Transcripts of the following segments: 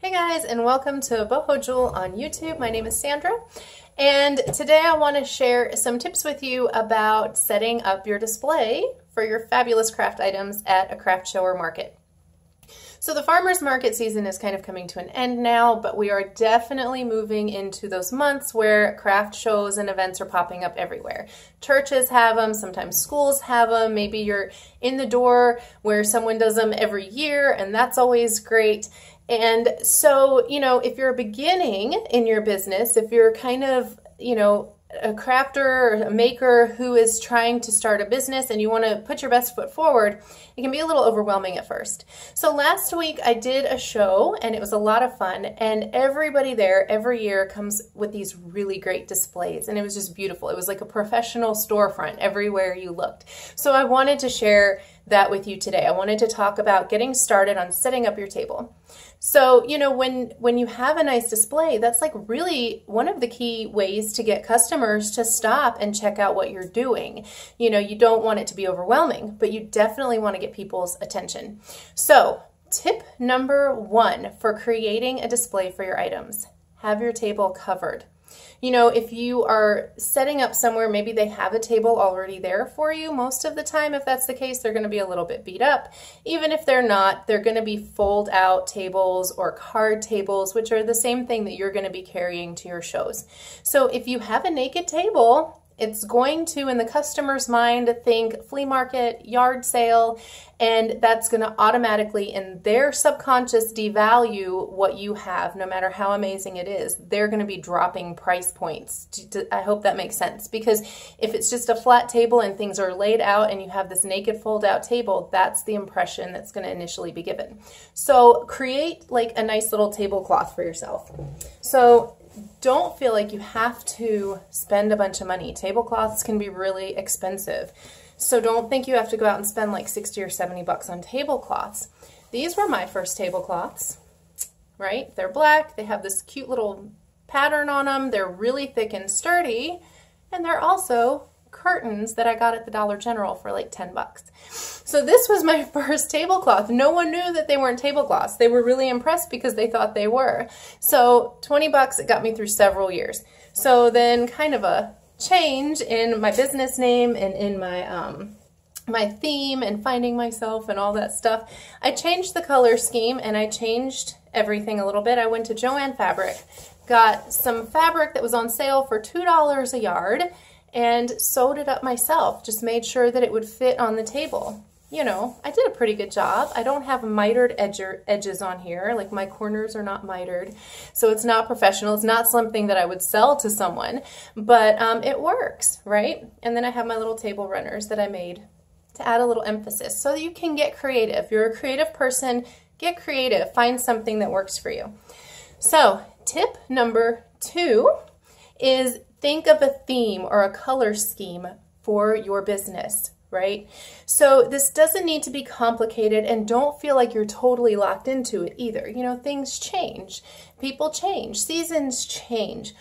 Hey guys, and welcome to Boho Jewel on YouTube. My name is Sandra, and today I want to share some tips with you about setting up your display for your fabulous craft items at a craft show or market. So the farmers market season is kind of coming to an end now, but we are definitely moving into those months where craft shows and events are popping up everywhere. Churches have them, sometimes schools have them, maybe you're in the door where someone does them every year, and that's always great. And so, if you're beginning in your business, if you're kind of, a crafter or a maker who is trying to start a business and you want to put your best foot forward, it can be a little overwhelming at first. So last week I did a show and it was a lot of fun, and everybody there every year comes with these really great displays, and it was just beautiful. It was like a professional storefront everywhere you looked. So I wanted to share that with you today. I wanted to talk about getting started on setting up your table. So, when you have a nice display, that's like really one of the key ways to get customers to stop and check out what you're doing. You don't want it to be overwhelming, but you definitely want to get people's attention. So, tip number 1 for creating a display for your items: have your table covered. If you are setting up somewhere, maybe they have a table already there for you. Most of the time, if that's the case, they're going to be a little bit beat up. Even if they're not, they're going to be fold out tables or card tables, which are the same thing that you're going to be carrying to your shows. So if you have a naked table, it's going to, in the customer's mind, think flea market, yard sale, and that's going to automatically, in their subconscious, devalue what you have, no matter how amazing it is. They're going to be dropping price points. I hope that makes sense, because if it's just a flat table and things are laid out and you have this naked fold-out table, that's the impression that's going to initially be given. So create like a nice little tablecloth for yourself. So don't feel like you have to spend a bunch of money. Tablecloths can be really expensive. So don't think you have to go out and spend like 60 or 70 bucks on tablecloths. These were my first tablecloths, right? They're black. They have this cute little pattern on them. They're really thick and sturdy. And they're also curtains that I got at the Dollar General for like 10 bucks. So this was my first tablecloth. No one knew that they weren't tablecloths. They were really impressed because they thought they were. So 20 bucks, it got me through several years. So then kind of a change in my business name and in my theme and finding myself and all that stuff. I changed the color scheme and I changed everything a little bit. I went to Joann Fabric, got some fabric that was on sale for $2 a yard, and sewed it up myself. Just made sure that it would fit on the table. I did a pretty good job. I don't have mitered edges on here. Like, my corners are not mitered. So it's not professional. It's not something that I would sell to someone, but it works, right? And then I have my little table runners that I made to add a little emphasis so that you can get creative. If you're a creative person, get creative. Find something that works for you. So tip number 2 is think of a theme or a color scheme for your business, right? So this doesn't need to be complicated, and don't feel like you're totally locked into it either. Things change, people change, seasons change.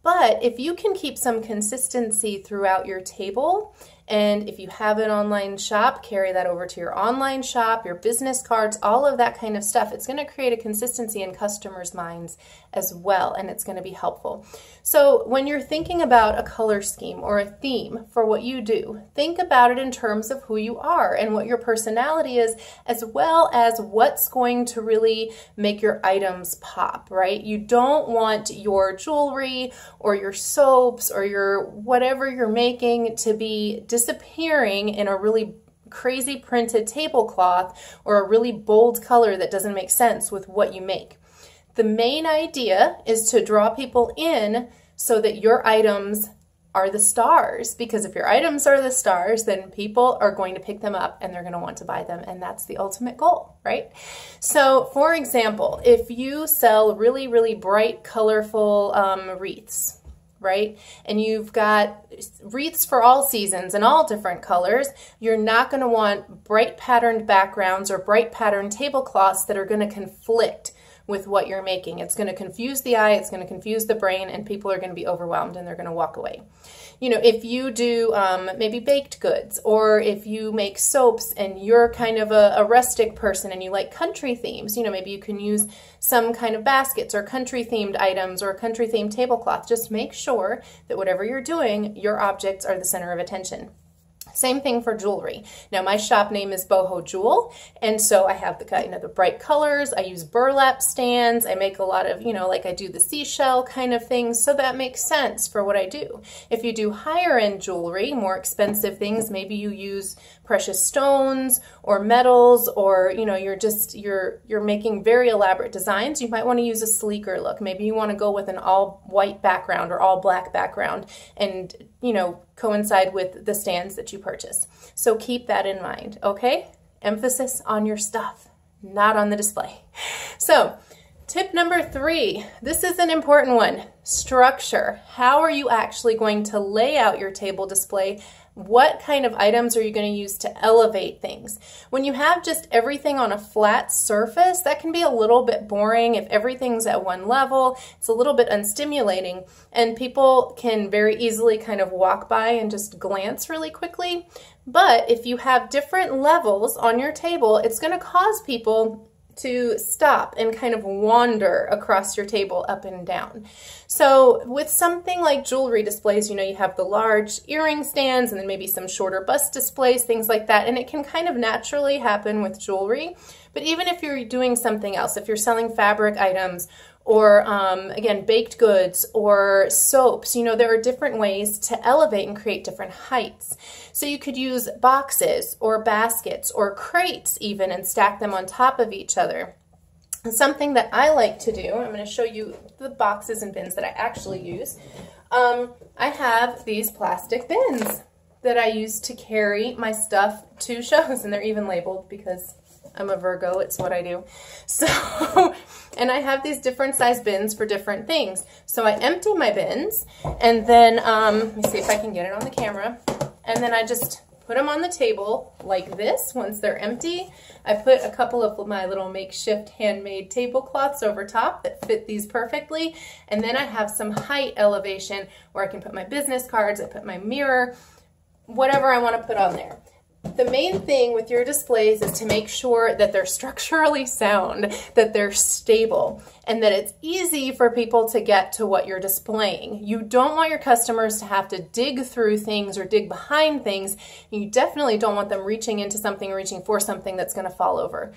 But if you can keep some consistency throughout your table, and if you have an online shop, carry that over to your online shop, your business cards, all of that kind of stuff, it's going to create a consistency in customers' minds as well, and it's going to be helpful. So when you're thinking about a color scheme or a theme for what you do, think about it in terms of who you are and what your personality is, as well as what's going to really make your items pop, right? You don't want your jewelry or your soaps or your whatever you're making to be disappearing in a really crazy printed tablecloth or a really bold color that doesn't make sense with what you make. The main idea is to draw people in so that your items are the stars, because if your items are the stars, then people are going to pick them up and they're going to want to buy them, and that's the ultimate goal, right? So for example, if you sell really, really bright, colorful wreaths, right? And you've got wreaths for all seasons and all different colors, you're not going to want bright patterned backgrounds or bright patterned tablecloths that are going to conflict with what you're making. It's going to confuse the eye, it's going to confuse the brain, and people are going to be overwhelmed and they're going to walk away. You know, if you do maybe baked goods, or if you make soaps and you're kind of a rustic person and you like country themes, you know, maybe you can use some kind of baskets or country themed items or a country themed tablecloth. Just make sure that whatever you're doing, your objects are the center of attention. Same thing for jewelry. Now my shop name is Boho Jewel, and so I have the bright colors. I use burlap stands. I make a lot of, like I do the seashell kind of things, so that makes sense for what I do. If you do higher end jewelry, more expensive things, maybe you use precious stones or metals, or you're making very elaborate designs, you might want to use a sleeker look. Maybe you want to go with an all white background or all black background and coincide with the stands that you purchase. So keep that in mind, okay? Emphasis on your stuff, not on the display. So tip number 3, this is an important one, structure. How are you actually going to lay out your table display? What kind of items are you going to use to elevate things? When you have just everything on a flat surface, that can be a little bit boring. If everything's at one level, it's a little bit unstimulating, and people can very easily kind of walk by and just glance really quickly. But if you have different levels on your table, it's going to cause people to stop and kind of wander across your table up and down. So with something like jewelry displays, you have the large earring stands and then maybe some shorter bust displays, things like that, and it can kind of naturally happen with jewelry. But even if you're doing something else, if you're selling fabric items, or again, baked goods or soaps, there are different ways to elevate and create different heights. So you could use boxes or baskets or crates even and stack them on top of each other. And something that I like to do, I'm going to show you the boxes and bins that I actually use. I have these plastic bins that I use to carry my stuff to shows, and they're even labeled because I'm a Virgo, it's what I do. So, and I have these different size bins for different things. So I empty my bins, and then, let me see if I can get it on the camera, and then I just put them on the table like this. Once they're empty, I put a couple of my little makeshift handmade tablecloths over top that fit these perfectly, and then I have some height elevation where I can put my business cards, I put my mirror, whatever I want to put on there. The main thing with your displays is to make sure that they're structurally sound, that they're stable, and that it's easy for people to get to what you're displaying. You don't want your customers to have to dig through things or dig behind things. You definitely don't want them reaching into something, reaching for something that's going to fall over.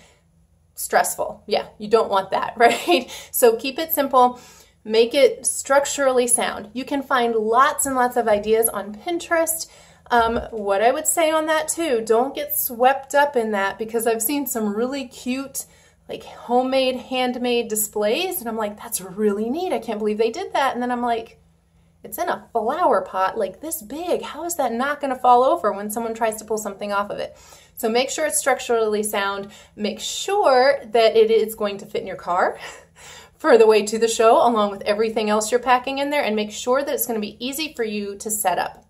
Stressful. Yeah, you don't want that, right? So keep it simple. Make it structurally sound. You can find lots and lots of ideas on Pinterest. What I would say on that too, don't get swept up in that, because I've seen some really cute, like homemade, handmade displays, and I'm like, that's really neat. I can't believe they did that. And then I'm like, it's in a flower pot like this big. How is that not going to fall over when someone tries to pull something off of it? So make sure it's structurally sound. Make sure that it is going to fit in your car for the way to the show, along with everything else you're packing in there, and make sure that it's going to be easy for you to set up.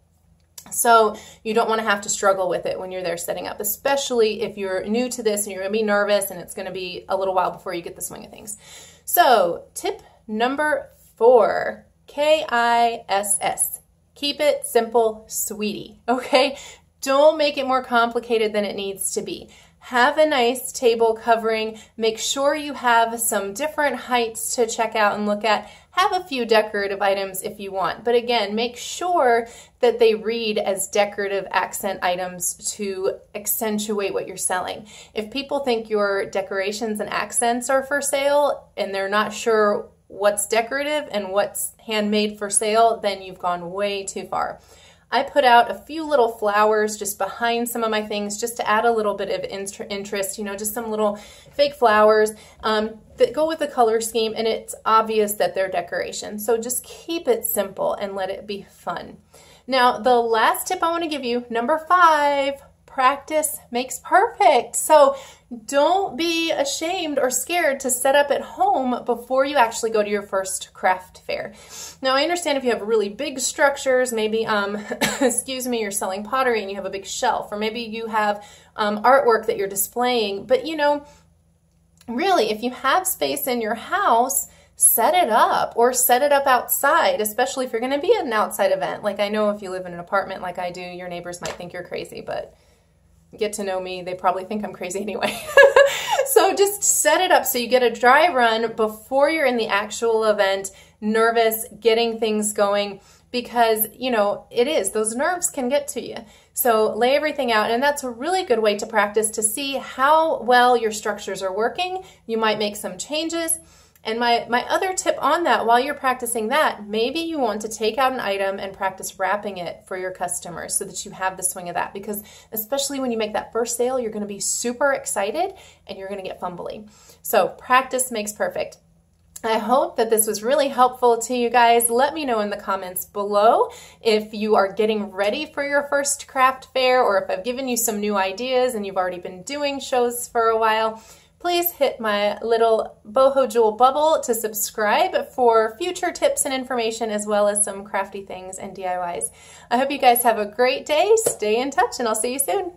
So you don't want to have to struggle with it when you're there setting up, especially if you're new to this and you're going to be nervous and it's going to be a little while before you get the swing of things. So tip number 4, K.I.S.S. Keep it simple, sweetie, okay? Don't make it more complicated than it needs to be. Have a nice table covering. Make sure you have some different heights to check out and look at. Have a few decorative items if you want. But again, make sure that they read as decorative accent items to accentuate what you're selling. If people think your decorations and accents are for sale and they're not sure what's decorative and what's handmade for sale, then you've gone way too far. I put out a few little flowers just behind some of my things just to add a little bit of interest, just some little fake flowers that go with the color scheme, and it's obvious that they're decoration. So just keep it simple and let it be fun. Now, the last tip I want to give you, number 5, practice makes perfect. So don't be ashamed or scared to set up at home before you actually go to your first craft fair. Now, I understand if you have really big structures, maybe, excuse me, you're selling pottery and you have a big shelf, or maybe you have artwork that you're displaying, but really, if you have space in your house, set it up or set it up outside, especially if you're going to be at an outside event. Like, I know if you live in an apartment like I do, your neighbors might think you're crazy, but get to know me, they probably think I'm crazy anyway. So just set it up so you get a dry run before you're in the actual event, nervous, getting things going, because, you know, those nerves can get to you. So lay everything out, and that's a really good way to practice to see how well your structures are working. You might make some changes. And my other tip on that, while you're practicing that, maybe you want to take out an item and practice wrapping it for your customers so that you have the swing of that, because especially when you make that first sale, you're going to be super excited and you're going to get fumbly. So practice makes perfect. I hope that this was really helpful to you guys. Let me know in the comments below if you are getting ready for your first craft fair, or if I've given you some new ideas and you've already been doing shows for a while. Please hit my little boho jewel bubble to subscribe for future tips and information, as well as some crafty things and DIYs. I hope you guys have a great day. Stay in touch, and I'll see you soon.